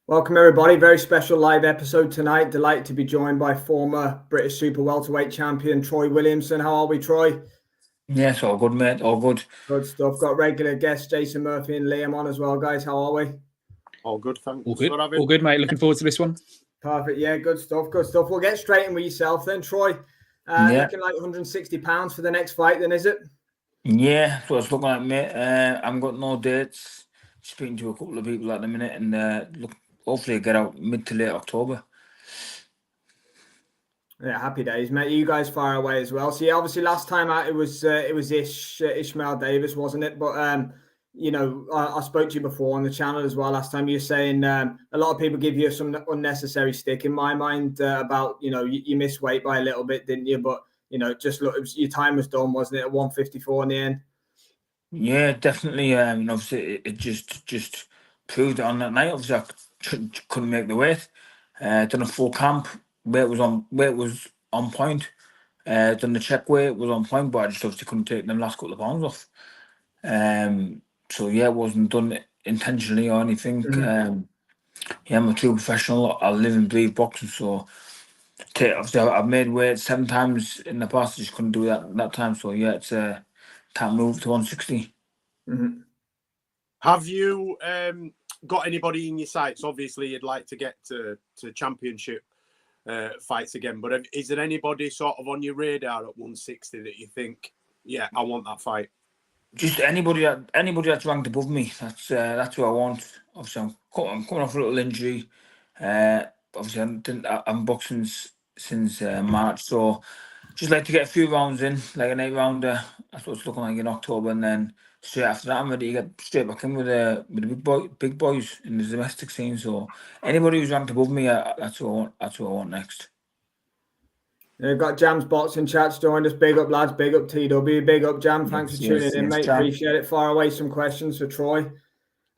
Welcome everybody, very special live episode tonight. Delighted to be joined by former British Super Welterweight champion Troy Williamson. How are we, Troy? Yes, all good, mate, all good. Good stuff. Got regular guests Jason Murphy and Liam on as well, guys. How are we? All good, thanks. All good, all good, mate. Looking forward to this one. Perfect, yeah, good stuff, good stuff. We'll get straight in with yourself then, Troy. Looking like £160 for the next fight then, is it? Yeah, so it's looking like, mate. I've got no dates. Speaking to a couple of people at the minute, and look, hopefully get out mid to late October. Yeah, happy days, mate. You guys far away as well. So yeah, obviously last time out it was Ishmael Davis, wasn't it? But you know, I spoke to you before on the channel as well last time. You're saying a lot of people give you some unnecessary stick in my mind about, you know, you missed weight by a little bit, didn't you? But you know, just look, your time was done, wasn't it? At 154 in the end. Yeah, definitely. Obviously, it just proved it on that night. Obviously, I couldn't make the weight. Done a full camp. Weight was on point. Done the check weight, was on point, but I just obviously couldn't take them last couple of pounds off. So yeah, it wasn't done intentionally or anything. Yeah, I'm a true professional. I live and breathe boxing, so obviously I've made weight 7 times in the past. I just couldn't do that time. So yeah, it's time to move to 160. Mm-hmm. Have you got anybody in your sights? Obviously, you'd like to get to championship fights again, but is there anybody sort of on your radar at 160 that you think, yeah, I want that fight? Just anybody that's ranked above me. That's who I want. Obviously, I'm coming off a little injury. Obviously, I'm boxing since March, so just like to get a few rounds in, like an 8-rounder. That's what it's looking like in October, and then straight after that, I'm ready to get straight back in with the big boys in the domestic scene. So anybody who's ranked above me, that's who I want next. We've got Jam's boxing chats joined us. Big up, lads. Big up, TW. Big up, Jam. Thanks for tuning in, mate. Jam. Appreciate it. Fire away some questions for Troy.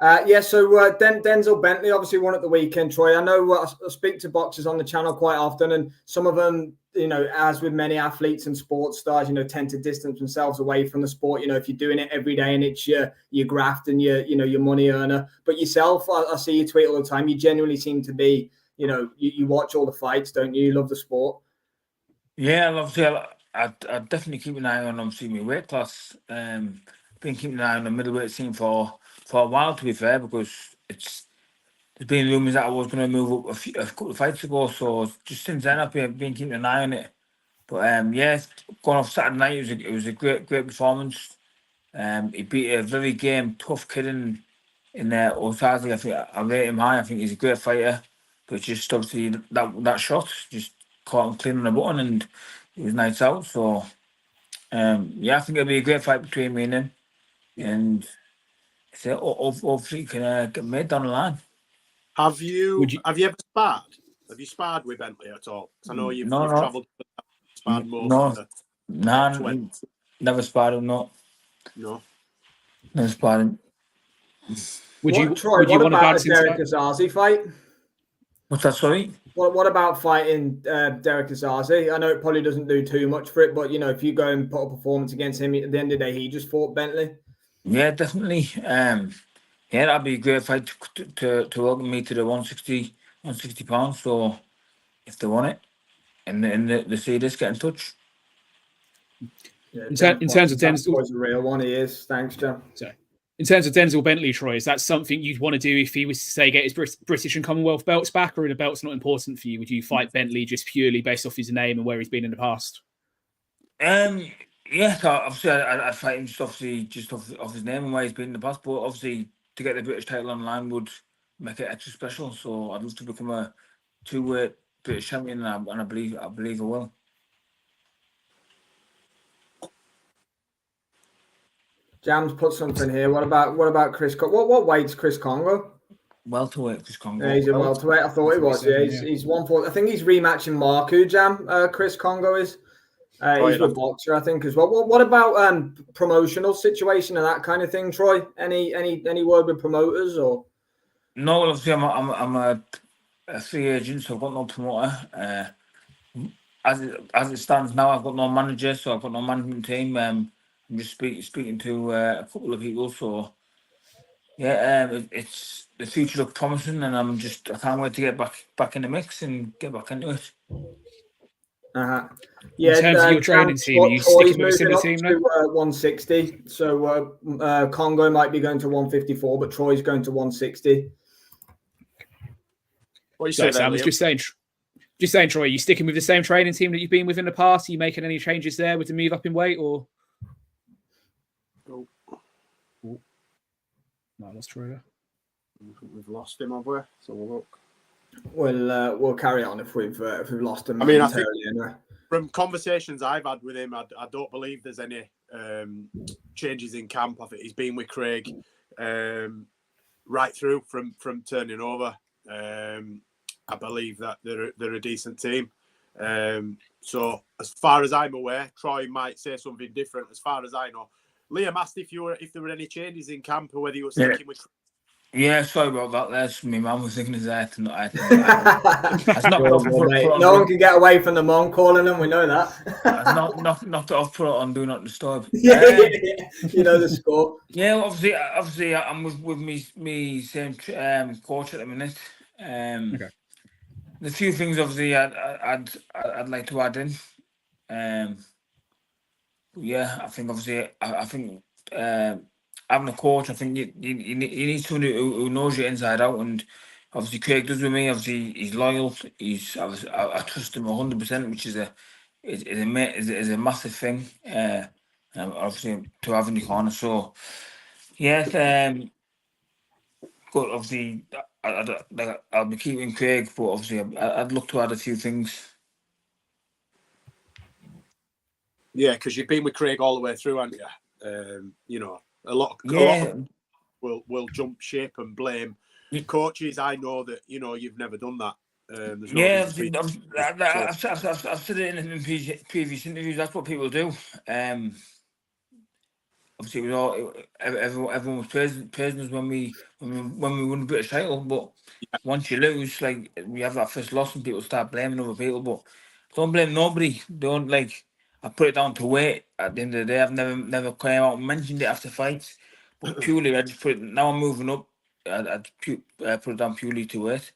So Denzel Bentley obviously won at the weekend, Troy. I know I speak to boxers on the channel quite often, and some of them, you know, as with many athletes and sports stars, you know, tend to distance themselves away from the sport. You know, if you're doing it every day and it's your graft and your money earner. But yourself, I see you tweet all the time. You genuinely seem to be, you know, you watch all the fights, don't you? You love the sport. Yeah, obviously, I definitely keep an eye on obviously my weight class. Been keeping an eye on the middleweight scene for a while, to be fair, because there's been rumours that I was going to move up a couple of fights ago. So just since then, I've been keeping an eye on it. But yeah, going off Saturday night, it was a great performance. He beat a very game tough kid in Otazi. I think I rate him high. I think he's a great fighter, but just obviously that shot just caught him clean on the button, and it was nights out. So yeah, I think it'll be a great fight between me and him, and so hopefully can get made down the line. Have you ever sparred? Have you sparred with Bentley at all? Because I know you've travelled. Sparred most. Never sparred him. No, never sparred him. Would you want about the Derek Azazi fight? What's that, sorry? What about fighting Derek Azazi? I know it probably doesn't do too much for it, but, you know, if you go and put a performance against him, at the end of the day, he just fought Bentley. Yeah, definitely. Yeah, that'd be a great fight to welcome me to the 160 pounds. So if they want it and they see this, get in touch. Yeah, in terms of Denzel, was a real one. He is. Thanks, John. So, in terms of Denzel Bentley, Troy, is that something you'd want to do if he was to say get his British and Commonwealth belts back, or are the belts not important for you? Would you fight Bentley just purely based off his name and where he's been in the past? Yeah, so obviously I'd fight him just off his name and where he's been in the past. But obviously to get the British title online would make it extra special. So I'd love to become a 2-weight British champion, and I believe I will. Jam's put something here. What about Chris? What weight's Chris Congo? Welterweight, Chris Congo. Yeah, he's a welterweight. I thought he was. Yeah, he's 140. I think he's rematching Marku. Jam. Chris Congo is. He's a boxer, I think, as well. What about promotional situation and that kind of thing, Troy? Any word with promoters or? No, obviously I'm a free agent, so I've got no promoter. As it stands now, I've got no manager, so I've got no management team. I'm just speaking to a couple of people, so Yeah, it's the future looks promising, and I can't wait to get back in the mix and get back into it. Yeah, in terms of your training team, are you sticking with a similar team now? 160. So Congo might be going to 154, but Troy's going to 160. What you say, Sam was just saying, Troy, are you sticking with the same training team that you've been with in the past? Are you making any changes there with the move up in weight, or? Oh. No, that's Troy. We've lost him, have we? So we'll look. We'll carry on if we've lost him. I mean, I think anyway. From conversations I've had with him, I don't believe there's any changes in camp. I think he's been with Craig right through from turning over. I believe that they're a decent team. So as far as I'm aware, Troy might say something different. As far as I know, Liam asked if there were any changes in camp or whether you were sticking with. Yeah, sorry about that. That's my mum was thinking that. No one can get away from the mum calling them. We know that. Knocked it off. Put it on. Do not disturb. Yeah. You know the score. Yeah, obviously, I'm with me same coach at the minute. Okay. The few things obviously I'd like to add in. Yeah, I think obviously I think having a coach, I think you need someone who knows you inside out, and obviously Craig does with me. Obviously he's loyal. I trust him 100%, which is a massive thing. Obviously to have in the corner. So yeah, but obviously I'll be keeping Craig, but obviously I'd look to add a few things. Yeah, because you've been with Craig all the way through, haven't you? You know, a lot will jump ship and blame coaches. I know that you've never done that. I've said it in previous interviews. That's what people do. Obviously, everyone was praising us when we won the British title. But once you lose, like we have that first loss, and people start blaming other people. But don't blame nobody. Don't I put it down to weight. At the end of the day, I've never came out and mentioned it after fights. But purely, I just put it. Now I'm moving up. I put it down purely to weight.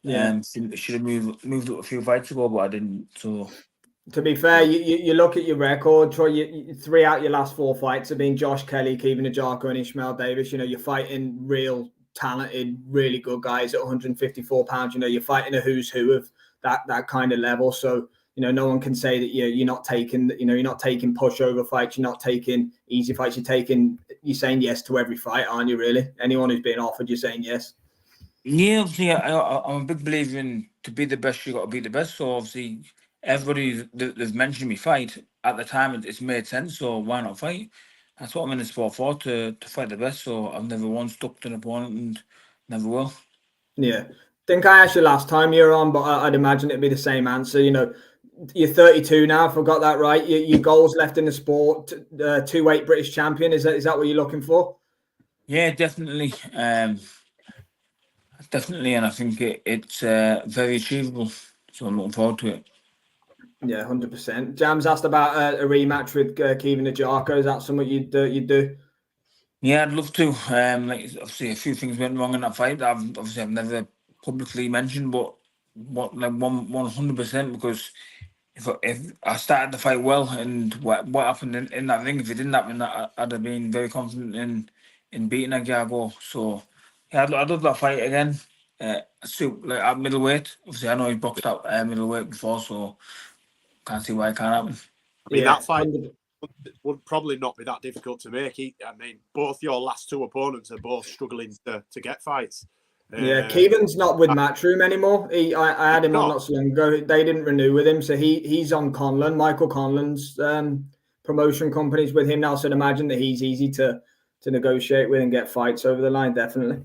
Yeah, should have moved up a few fights ago, but I didn't. So. To be fair, you look at your record, Troy. 3 out your last 4 fights have been Josh Kelly, Kevin Ajako, and Ishmael Davis. You're fighting real talented, really good guys at 154 pounds. You're fighting a who's who of that kind of level. So no one can say that you're not taking you're not taking pushover fights. You're not taking easy fights. You're saying yes to every fight, aren't you? Really, anyone who's being offered, you're saying yes. Yeah, obviously, I'm a big believer in to be the best, you got to be the best. So obviously, everybody that's mentioned me fight at the time, it's made sense. So why not fight? That's what I'm in the sport for, to fight the best. So I've never once stuck to an opponent and never will. Yeah, I think I asked you last time you were on, but I'd imagine it'd be the same answer. You're 32 now, if I got that right. Your goals left in the sport, 2-weight British champion. Is that what you're looking for? Yeah, definitely. Definitely, and I think it's very achievable. So I'm looking forward to it. Yeah, 100%. Jam's asked about a rematch with Kevin Ajako. Is that something you'd do? Yeah, I'd love to. Obviously, a few things went wrong in that fight. I've never publicly mentioned, but 100%, because if I started the fight well, and what happened in that ring, if it didn't happen, I'd have been very confident in beating Ajako. So yeah, I'd love that fight again. At middleweight. Obviously, I know he's boxed out middleweight before, so can't see why it can't happen. I mean, that fight would probably not be that difficult to make. I mean, both your last 2 opponents are both struggling to get fights. Yeah, Keevan's not with Matchroom anymore. I had him on not so long ago. They didn't renew with him, so he's on Conlon. Michael Conlon's promotion company's with him now, so I'd imagine that he's easy to negotiate with and get fights over the line, definitely.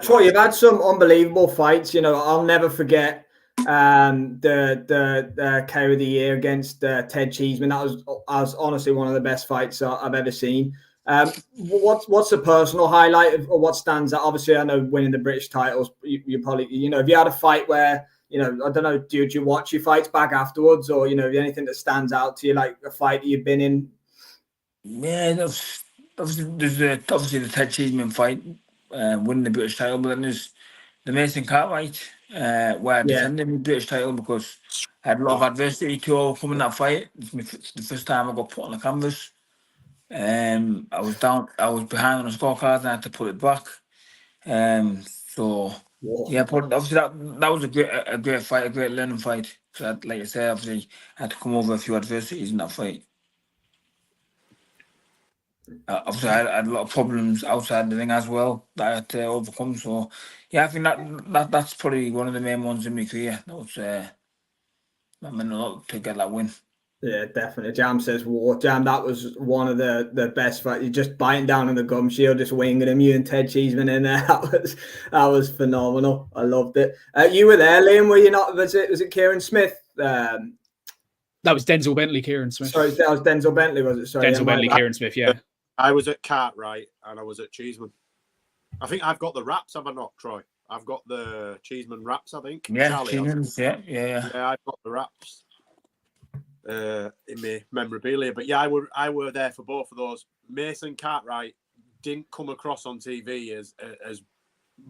Troy, you've had some unbelievable fights. I'll never forget the KO of the year against Ted Cheeseman. That was honestly one of the best fights I've ever seen. What's the personal highlight or what stands out? Obviously, I know winning the British titles. You probably if you had a fight where I don't know, do you watch your fights back afterwards, or anything that stands out to you, like a fight that you've been in? Yeah, obviously the Ted Cheeseman fight, winning the British title, but then there's the Mason Cartwright, where I defended the British title because I had a lot of adversity to overcome in that fight. It's the first time I got put on the canvas. I was behind on the scorecard and I had to put it back. Obviously that was a great fight, a great learning fight. So like I said, obviously I had to come over a few adversities in that fight. Obviously, I had a lot of problems outside the ring as well that I had to overcome. So, I think that's probably one of the main ones in my career. That meant a lot to get that win. Yeah, definitely. Jam says war. Jam, that was one of the best fights. You just biting down on the gum shield, just winging him. You and Ted Cheeseman in there. That was phenomenal. I loved it. You were there, Liam. Were you not? Was it Kieran Smith? That was Denzel Bentley, Kieran Smith. Sorry, that was Denzel Bentley, was it? Sorry, Denzel Bentley, Kieran Smith. Yeah. I was at Cartwright and I was at Cheeseman. I think I've got the wraps, have I not, Troy? I've got the Cheeseman wraps, I think. Yeah, Cheeseman's, yeah. Yeah, I've got the wraps in my memorabilia. But yeah, I were there for both of those. Mason Cartwright didn't come across on TV as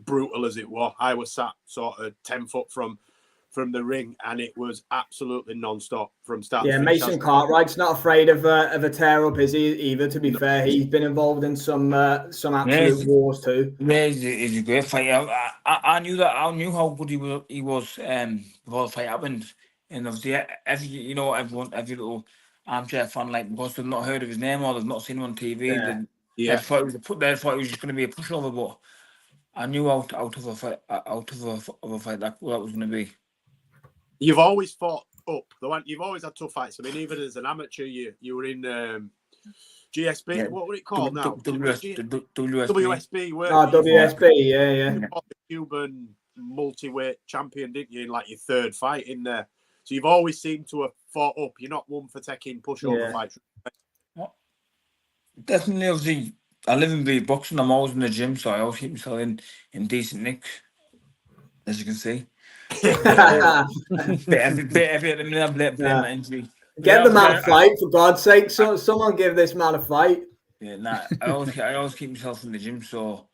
brutal as it was. I was sat sort of 10 foot from the ring, and it was absolutely non-stop from start to finish. Mason Cartwright's not afraid of a tear-up, is he, either, to be fair? He's been involved in some absolute wars too. Yeah, he's a great fighter. I knew how good he was before the fight happened. And obviously, every little armchair fan, like, because they've not heard of his name or they've not seen him on TV, they thought it was just going to be a pushover, but I knew out of a fight that was going to be. You've always fought up. You've always had tough fights. I mean, even as an amateur, you were in GSB. Yeah. What were it called now? WSB. WSB. WSB. Yeah. You fought the Cuban multi-weight champion, didn't you, in like your third fight in there? So you've always seemed to have fought up. You're not one for taking pushover fights. Definitely, obviously, I live and breathe boxing. I'm always in the gym, so I always keep myself in decent nick, as you can see. Bit heavy at the minute. My injury. Get the man a fight, for God's sake. So someone give this man a fight. Yeah, I always keep myself in the gym, so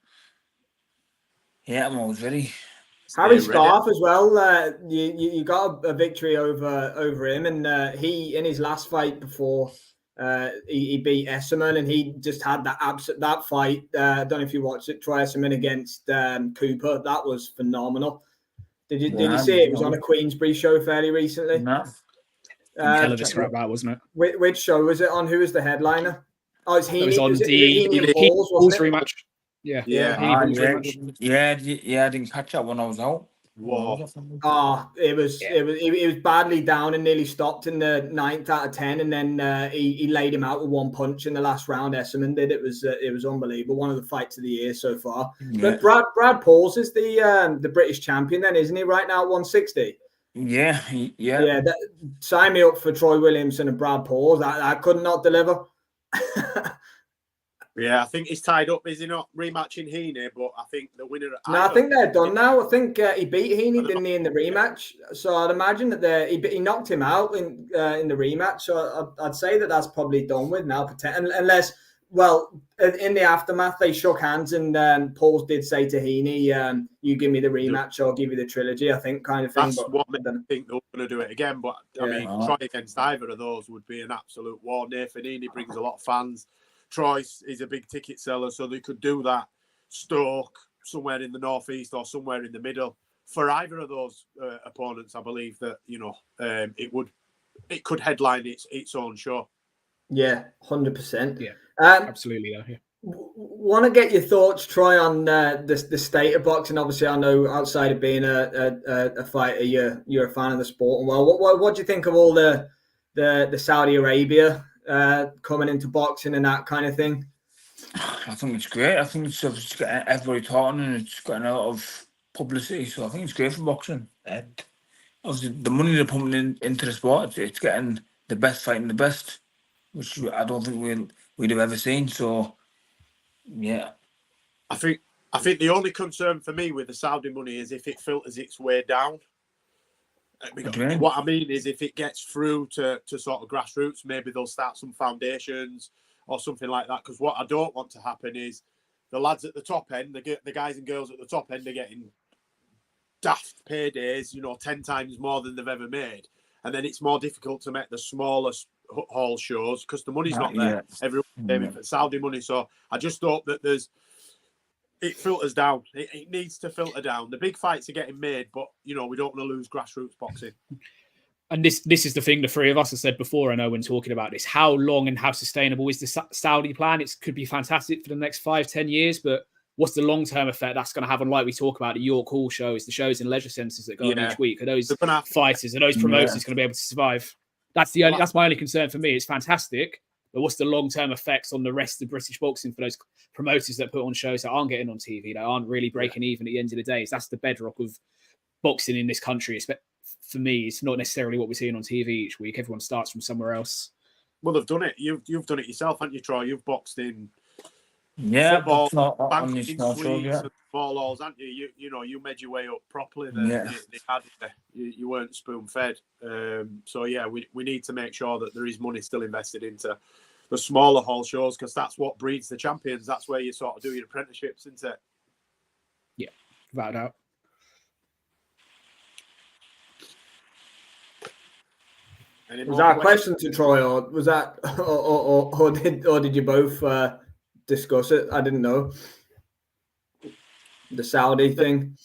I'm always ready. Harry Scarf as well. You got a victory over him, and he in his last fight before he beat Esserman, and he just had that fight. I don't know if you watched it, Troy Esserman against Cooper. That was phenomenal. Did you see it? It was on a Queensbury show fairly recently. No. Hell of a scrap that, wasn't it? Which show was it on? Who was the headliner? Oh, it's Heaney. It was on the Halls rematch. Yeah. I didn't catch that when I was out. Whoa. It was badly down and nearly stopped in the 9th out of 10, and then he laid him out with one punch in the last round. Esserman did. It was unbelievable. One of the fights of the year so far. Yeah. But Brad Pauls is the British champion, then, isn't he? Right now at 160. Yeah. Sign me up for Troy Williamson and Brad Pauls. I could not deliver. Yeah, I think he's tied up. Is he not rematching Heaney? But I think the winner. No, I think they're done now. I think he beat Heaney, didn't he, in the rematch? So I'd imagine that he knocked him out in the rematch. So I'd say that's probably done with now. Unless, in the aftermath, they shook hands and Pauls did say to Heaney, "You give me the rematch, I'll give you the trilogy." I think, kind of thing. That's what I think they're going to do it again. But I mean, Troy against either of those would be an absolute war. Nathan Heaney brings a lot of fans. Troy is a big ticket seller, so they could do that. Stoke, somewhere in the northeast or somewhere in the middle. For either of those opponents, I believe that it could headline its own show. Yeah, 100%. Yeah, absolutely. Yeah. Want to get your thoughts, Troy, on the state of boxing? Obviously, I know outside of being a fighter, you're a fan of the sport. And what do you think of all the Saudi Arabia coming into boxing and that kind of thing? I think it's great. I think it's getting everybody talking and it's getting a lot of publicity. So I think it's great for boxing. And obviously, the money they're pumping into the sport, it's getting the best fighting the best, which I don't think we'd have ever seen. So, yeah. I think the only concern for me with the Saudi money is if it filters its way down. What I mean is if it gets through to sort of grassroots, maybe they'll start some foundations or something like that. Because what I don't want to happen is the lads at the top end, the guys and girls at the top end are getting daft paydays, 10 times more than they've ever made. And then it's more difficult to make the smallest hall shows because the money's not there. Everyone's aiming for Saudi money. So I just hope that it filters down. It needs to filter down. The big fights are getting made, but, we don't want to lose grassroots boxing. And this is the thing the three of us have said before, I know, when talking about this. How long and how sustainable is the Saudi plan? It could be fantastic for the next 5-10 years, but what's the long-term effect that's going to have on, like we talk about, the York Hall shows, the shows in leisure centres that go on each week? Are those fighters, are those promoters going to be able to survive? That's my only concern for me. It's fantastic, but what's the long-term effects on the rest of British boxing for those promoters that put on shows that aren't getting on TV, that aren't really breaking even at the end of the day? That's the bedrock of boxing in this country. For me, it's not necessarily what we're seeing on TV each week. Everyone starts from somewhere else. Well, they've done it. You've done it yourself, haven't you, Troy? You've boxed in football, banking suites and small halls, haven't you? You made your way up properly. You weren't spoon-fed. So, we need to make sure that there is money still invested into the smaller hall shows because that's what breeds the champions. That's where you sort of do your apprenticeships, isn't it? Yeah, without a doubt. Was that a question to Troy, or was that, or did you both discuss it? I didn't know the Saudi thing.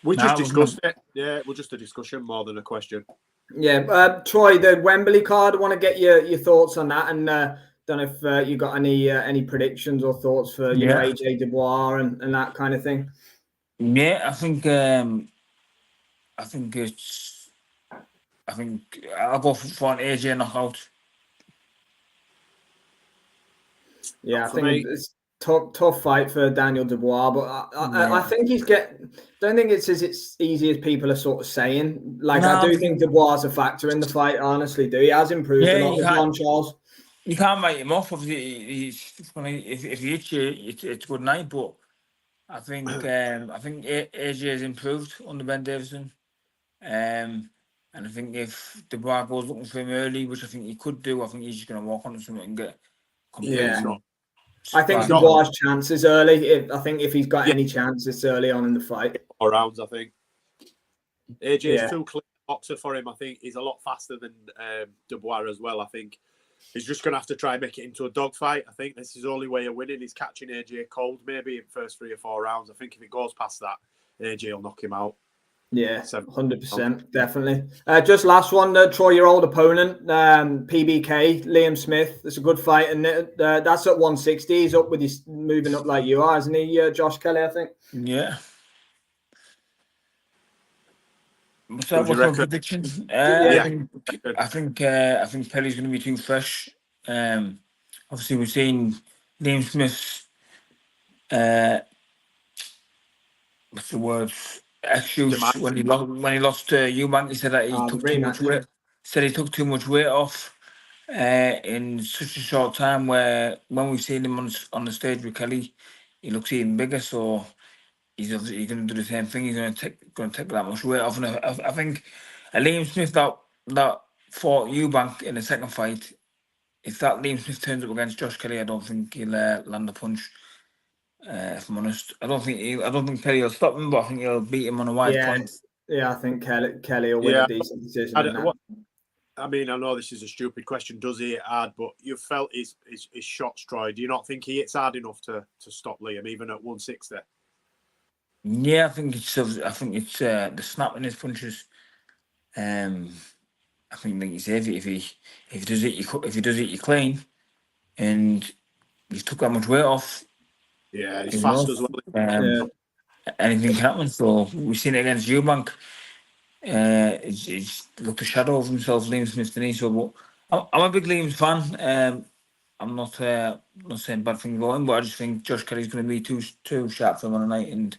We just discussed it. Yeah, it was just a discussion more than a question. Yeah, Troy, the Wembley card. I want to get your thoughts on that, and don't know if you got any predictions or thoughts for AJ Dubois and that kind of thing. Yeah, I think I'll go for an AJ knockout. Yeah, I think it's tough fight for Daniel Dubois, but I think don't think it's as easy as people are sort of saying. I do think Dubois is a factor in the fight. I honestly do. He has improved a lot with John Charles. You can't write him off. If he hits you, it's good night. But I think AJ has improved under Ben Davison. And I think if Dubois goes looking for him early, which I think he could do, I think he's just going to walk onto something and get completely. Yeah. I think Dubois' chances early. I think if he's got any chance, it's early on in the fight. 4 rounds, I think. AJ is too clean boxer for him. I think he's a lot faster than Dubois as well. I think he's just going to have to try and make it into a dogfight. I think this is the only way of winning is catching AJ cold, maybe in first 3 or 4 rounds. I think if it goes past that, AJ will knock him out. Yeah, 100%, definitely. Just last one, Troy, your old opponent, PBK, Liam Smith. It's a good fight, and that's at 160. He's up with his moving up like you are, isn't he, Josh Kelly? I think. Yeah. What's your prediction? I think Kelly's going to be too fresh. Obviously, we've seen Liam Smith's what's the word? Excuse when he lost to Eubank, he said that he took too much weight. Said he took too much weight off in such a short time. Where when we've seen him on the stage with Kelly, he looks even bigger. So he's going to do the same thing. He's going to take that much weight off. And I think Liam Smith that fought Eubank in the second fight. If that Liam Smith turns up against Josh Kelly, I don't think he'll land a punch. If I'm honest, I don't think Kelly will stop him, but I think he'll beat him on a wide point. Yeah, I think Kelly will win a decent decision. I mean, I know this is a stupid question. Does he hit hard? But you felt his shots, Troy. Do you not think he hits hard enough to stop Liam, even at 160? Yeah, I think it's the snap in his punches. I think, like you say, if he does it, you clean, and he's took that much weight off. Yeah, he's fast as well. Anything can happen. So we've seen it against Eubank. He's looked a shadow of himself, Liam Smith, didn't he? So, but I'm a big Liam fan. I'm not saying bad things about him, but I just think Josh Kelly's going to be too sharp for him on the night, and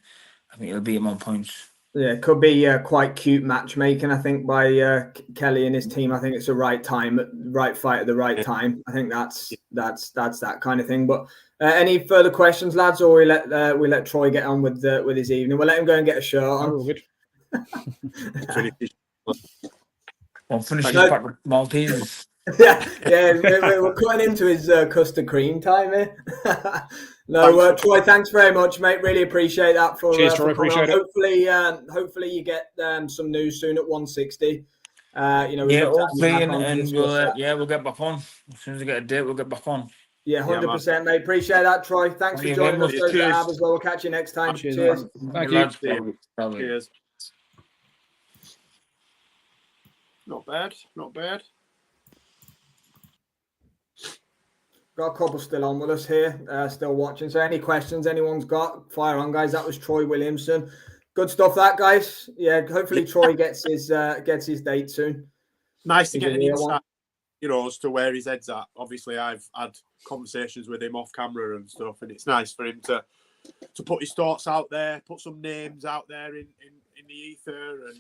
I think he'll beat him on points. Yeah, it could be quite cute matchmaking, I think, by Kelly and his team. I think it's the right time, right fight at the right time. I think that's that kind of thing. But any further questions, lads, or we let Troy get on with his evening? We'll let him go and get a shirt on. I'll finish his pack with Maltesers. We're cutting into his custard cream time here. No, Troy, thanks very much, mate. Really appreciate that. Cheers, Troy. Appreciate it. Hopefully you get some news soon at 160. Hopefully, and we'll get back on as soon as I get a date. We'll get back on. Yeah, 100%, mate. Appreciate that, Troy. Thanks for joining us as well. We'll catch you next time. Cheers. Thank you. Cheers. Not bad. Got a couple still on with us here, still watching. So any questions anyone's got, fire on, guys. That was Troy Williamson. Good stuff, that, guys. Yeah, hopefully Troy gets his date soon. Nice to get an insight, as to where his head's at. Obviously, I've had conversations with him off camera and stuff, and it's nice for him to put his thoughts out there, put some names out there in the ether, and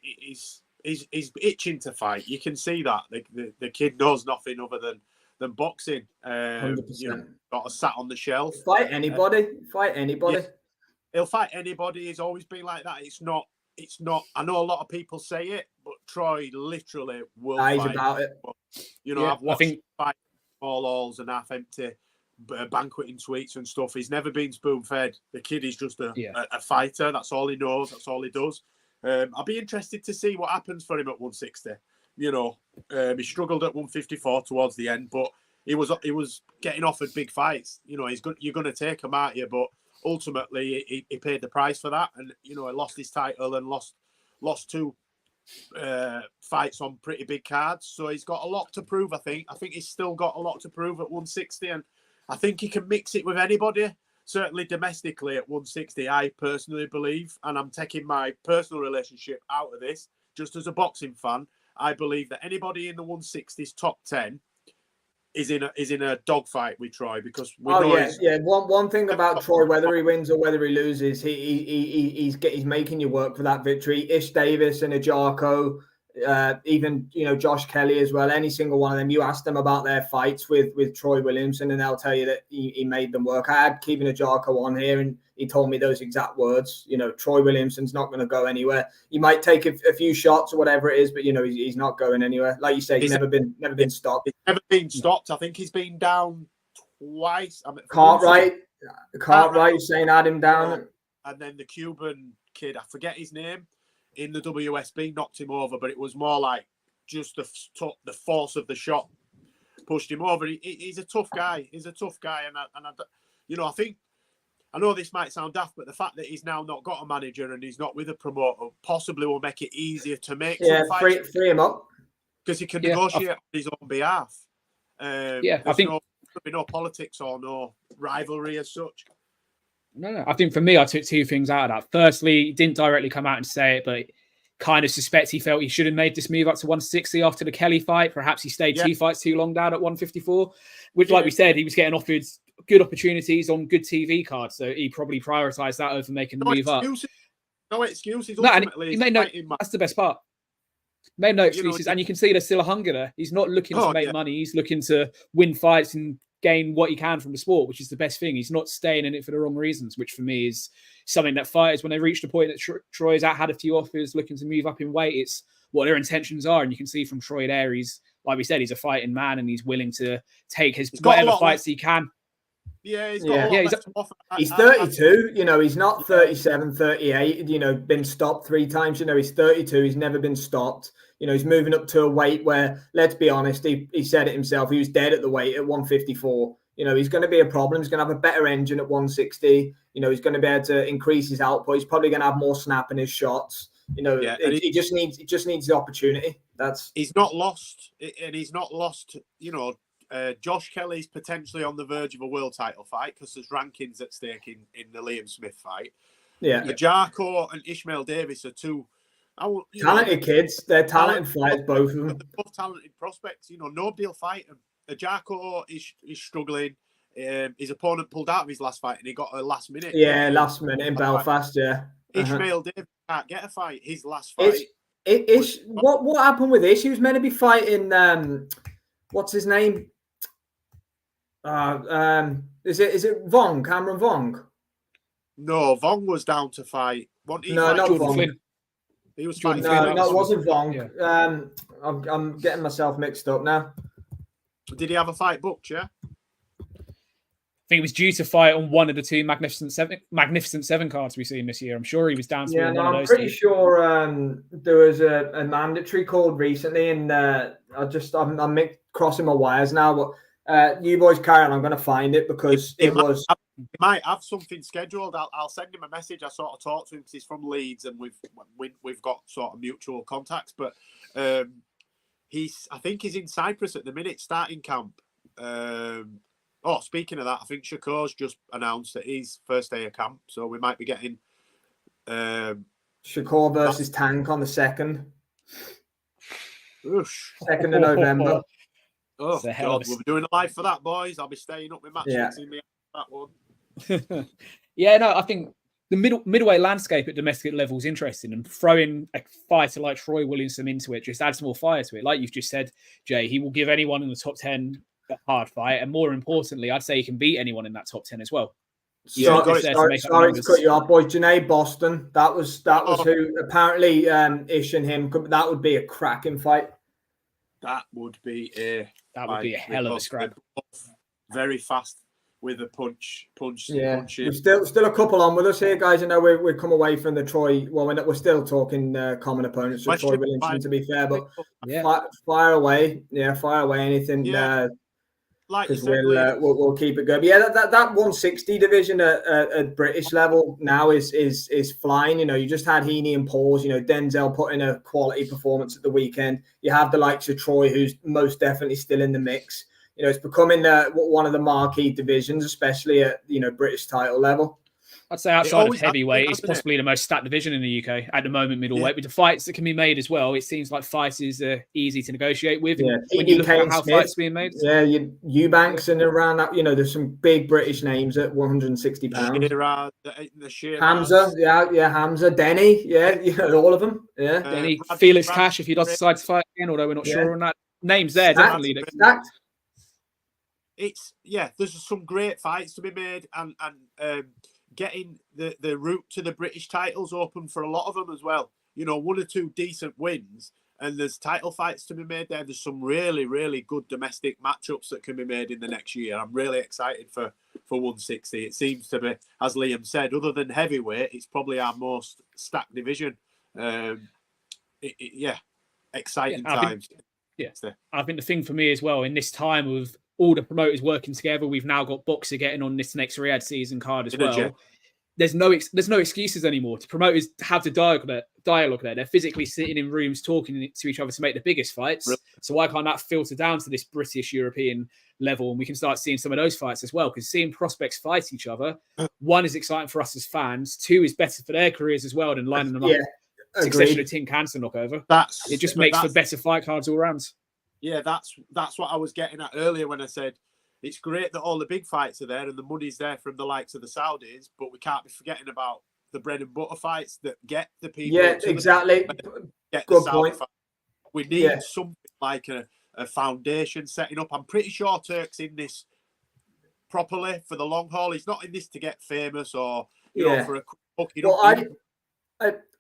he's itching to fight. You can see that the kid knows nothing other than boxing. 100%. Got a sat on the shelf. Fight anybody. Yeah. He'll fight anybody. He's always been like that. It's not. I know a lot of people say it, but Troy literally will fight. About it. I've watched him fight small halls and half empty banqueting suites and stuff. He's never been spoon fed. The kid is just a fighter. That's all he knows. That's all he does. I'll be interested to see what happens for him at 160. He struggled at 154 towards the end, but he was getting offered big fights. You're going to take him out here, but ultimately he paid the price for that, and he lost his title and lost two fights on pretty big cards. So he's got a lot to prove. I think he's still got a lot to prove at 160, and I think he can mix it with anybody. Certainly domestically at 160, I personally believe, and I'm taking my personal relationship out of this. Just as a boxing fan, I believe that anybody in the 160s top 10 is in a dogfight with Troy, because one thing about Troy, whether he wins or whether he loses, he's making you work for that victory. Ish Davis and Ajarko, even Josh Kelly as well. Any single one of them, you ask them about their fights with Troy Williamson, and they'll tell you that he made them work. I had Kevin Ajarko on here, and he told me those exact words. Troy Williamson's not going to go anywhere. He might take a few shots or whatever it is, but he's not going anywhere. Like you say, he's never been stopped. He's never been stopped. I think he's been down twice. Cartwright saying had him down, and then the Cuban kid, I forget his name, in the WSB knocked him over, but it was more like just the force of the shot pushed him over. He's a tough guy. I know this might sound daft, but the fact that he's now not got a manager and he's not with a promoter possibly will make it easier to make some fights. Free him up, because he can negotiate on his own behalf. I think there'll be no politics or no rivalry as such. No. I think for me, I took two things out of that. Firstly, he didn't directly come out and say it, but kind of suspect he felt he should have made this move up to 160 after the Kelly fight. Perhaps he stayed two fights too long down at 154, which, like we said, he was getting offered good opportunities on good TV cards. So he probably prioritised that over making the move up. No excuses. Ultimately, he made that's the best part. Made no excuses, and you can see there's still a hunger there. He's not looking to make money. He's looking to win fights and gain what he can from the sport, which is the best thing. He's not staying in it for the wrong reasons, which for me is something that fighters, when they reach the point that Troy's had a few offers looking to move up in weight, it's what their intentions are. And you can see from Troy there, he's, like we said, he's a fighting man, and he's willing to take whatever fights he can. Yeah, he's got a lot to offer. He's 32, he's not 37, 38, been stopped 3 times. He's 32, he's never been stopped. He's moving up to a weight where, let's be honest, he said it himself, he was dead at the weight at 154. He's going to be a problem. He's going to have a better engine at 160. He's going to be able to increase his output. He's probably going to have more snap in his shots. He just needs the opportunity. He's not lost, and he's not lost, Josh Kelly's potentially on the verge of a world title fight because there's rankings at stake in the Liam Smith fight. Yeah. Ajarko and Ishmael Davis are two talented kids. They're talented fighters, both of them. They're both talented prospects. Nobody will fight them. Ajarko is struggling. His opponent pulled out of his last fight and he got a last minute. Yeah, last minute in Belfast, yeah. Ishmael Davis can't get a fight. His last fight. What happened with Ish? He was meant to be fighting, what's his name? Is it Vong, Cameron Vong? No, Vong was down to fight. Not Vong. He was fighting. No, it wasn't Vong. I'm getting myself mixed up now. Did he have a fight booked? Yeah. I think he was due to fight on one of the two Magnificent Seven cards we've seen this year. I'm sure he was down to one of those. I'm pretty sure there was a mandatory called recently, and I'm crossing my wires now. But you boys carry on. I'm going to find it because He might have something scheduled. I'll send him a message. I sort of talked to him because he's from Leeds, and we've got sort of mutual contacts. But I think he's in Cyprus at the minute, starting camp. Speaking of that, I think Shakur's just announced that he's first day of camp, so we might be getting Shakur versus Tank on the 2nd. Oosh. 2nd of November. Oh, God, we'll be doing a live for that, boys. I'll be staying up with match fixing me that one. Yeah, no, I think the middleweight landscape at domestic level is interesting, and throwing a fighter like Troy Williamson into it just adds more fire to it. Like you've just said, Jay, he will give anyone in the top 10 a hard fight, and more importantly, I'd say he can beat anyone in that top 10 as well. Sorry to cut you off, boys. Janae Boston, that was who apparently Ish and him. That would be a cracking fight. That would be a hell of a scrap. Very fast with a punch. Yeah, we've still a couple on with us here, guys. I know we've come away from the Troy. Well, we're still talking common opponents with Troy Williamson, to be fair. But fire away, fire away anything. Yeah. Because we'll keep it going. But yeah, that 160 division at British level now is flying. You just had Heaney and Pauls. Denzel put in a quality performance at the weekend. You have the likes of Troy, who's most definitely still in the mix. It's becoming one of the marquee divisions, especially at British title level. I'd say outside of heavyweight, it's possibly the most stacked division in the UK at the moment, middleweight. With the fights that can be made as well, it seems like fighters are easy to negotiate with. Yeah. When you look at how fights are being made. Yeah, Eubanks and around that, there's some big British names at 160 pounds. Hamza, Hamza, Denny, all of them. Yeah. Denny, Felix Cash, if he does decide to fight again, although we're not sure on that. Names there, definitely. There's some great fights to be made, and getting the route to the British titles open for a lot of them as well. 1 or 2 decent wins, and there's title fights to be made there. There's some really, really good domestic matchups that can be made in the next year. I'm really excited for 160. It seems to be, as Liam said, other than heavyweight, it's probably our most stacked division. Exciting times. I think the thing for me as well, in this time of all the promoters working together, we've now got Boxer getting on this next Riyadh season card as well. There's no excuses anymore. The promoters have the dialogue there. They're physically sitting in rooms talking to each other to make the biggest fights. Really? So why can't that filter down to this British European level, and we can start seeing some of those fights as well? Because seeing prospects fight each other, 1 is exciting for us as fans. 2 is better for their careers as well than lining them up. Succession of Tin Cancer knockover. It just makes for better fight cards all round. Yeah, that's what I was getting at earlier when I said it's great that all the big fights are there and the money's there from the likes of the Saudis, but we can't be forgetting about the bread and butter fights that get the people. Yeah, exactly. Good point. We need something like a foundation setting up. I'm pretty sure Turk's in this properly for the long haul. He's not in this to get famous or for a quick.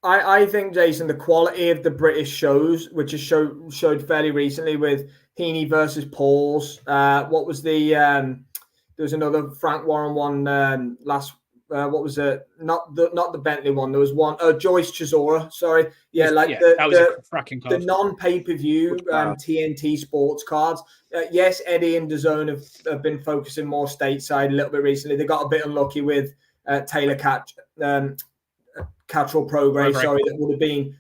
I think, Jason, the quality of the British shows, which is showed fairly recently with Heaney versus Pauls. What was there was another Frank Warren one last. What was it? Not the Bentley one. There was one. Joyce Chisora. Sorry. Yeah, that was a cracking card. The non-pay-per-view TNT sports cards. Yes, Eddie and DAZN have been focusing more stateside a little bit recently. They got a bit unlucky with Taylor Cattrall Prograis,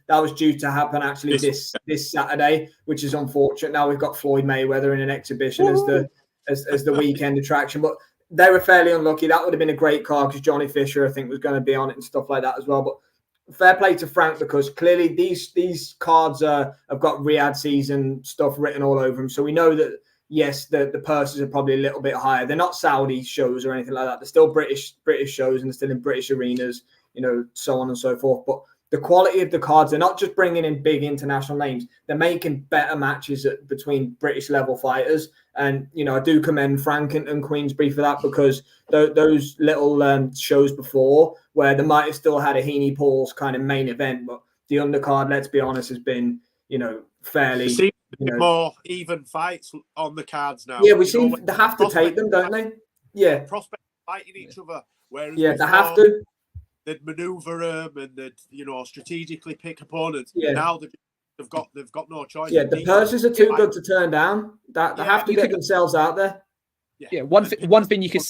that was due to happen actually this Saturday, which is unfortunate. Now we've got Floyd Mayweather in an exhibition as the weekend attraction, but they were fairly unlucky. That would have been a great card because Johnny Fisher, I think, was going to be on it and stuff like that as well. But fair play to Frank, because clearly these cards have got Riyadh season stuff written all over them, so we know that yes, the purses are probably a little bit higher. They're not Saudi shows or anything like that. They're still British shows, and they're still in British arenas, so on and so forth. But the quality of the cards, they're not just bringing in big international names. They're making better matches between British level fighters. And, I do commend Frank and Queensbury for that, because those little shows before where they might have still had a Heaney Pauls kind of main event, but the undercard, let's be honest, has been, fairly. There seems to be more even fights on the cards now. Yeah, we seem they have to take them, don't they? Yeah. Prospects fighting each other. Whereas they have to. They'd manoeuvre them and they'd strategically pick opponents. Yeah. Now they've got no choice. Yeah, the purses are too good to turn down. They have to get themselves out there. Yeah, one thing you could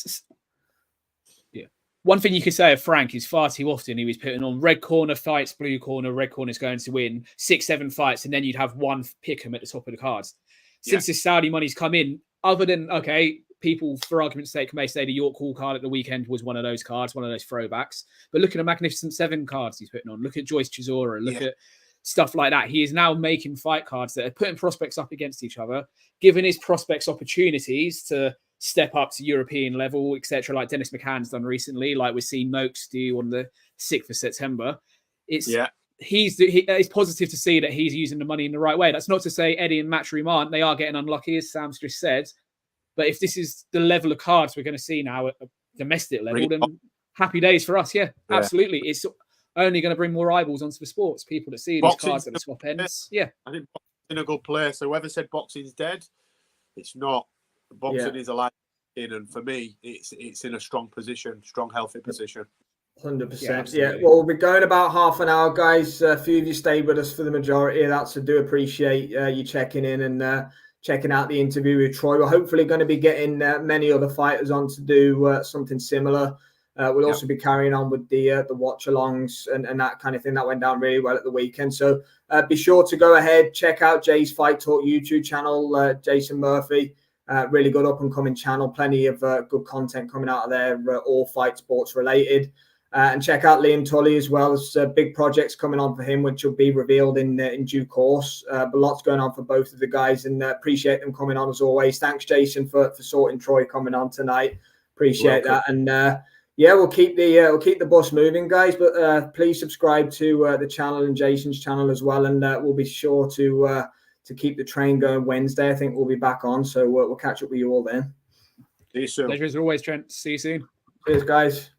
say of Frank is far too often he was putting on red corner fights, blue corner, red corner is going to win 6-7 fights, and then you'd have one pick 'em at the top of the cards. Since this Saudi money's come in, other than people for argument's sake may say the York Hall card at the weekend was one of those cards, one of those throwbacks. But look at the Magnificent Seven cards he's putting on. Look at Joyce Chisora. Look at stuff like that. He is now making fight cards that are putting prospects up against each other, giving his prospects opportunities to step up to European level, etc. Like Dennis McCann's done recently, like we're seeing Noakes do on the 6th of September. It's positive to see that he's using the money in the right way. That's not to say Eddie and Matchroom aren't. They are getting unlucky, as Sam's just said. But if this is the level of cards we're going to see now at a domestic level, then happy days for us. Yeah, absolutely. It's only going to bring more eyeballs onto the sports. People that see these cards at the top ends. Yeah. I think boxing's in a good place. So whoever said boxing's dead, it's not. Boxing is alive. And for me, it's in a strong position, strong, healthy position. 100%. Yeah. Well, we'll be going about half an hour, guys. A few of you stayed with us for the majority of that, so do appreciate you checking in and checking out the interview with Troy. We're hopefully going to be getting many other fighters on to do something similar. We'll also be carrying on with the watch-alongs and that kind of thing. That went down really well at the weekend. So be sure to go ahead, check out Jay's Fight Talk YouTube channel, Jason Murphy. Really good up-and-coming channel. Plenty of good content coming out of there, all fight sports related. And check out Liam Tully as well. There's big projects coming on for him, which will be revealed in due course. But lots going on for both of the guys, and appreciate them coming on as always. Thanks, Jason, for sorting Troy coming on tonight. Appreciate that. And we'll keep the bus moving, guys. But please subscribe to the channel and Jason's channel as well, and we'll be sure to keep the train going Wednesday. I think we'll be back on, so we'll catch up with you all then. See you soon. Pleasure as always, Trent. See you soon. Cheers, guys.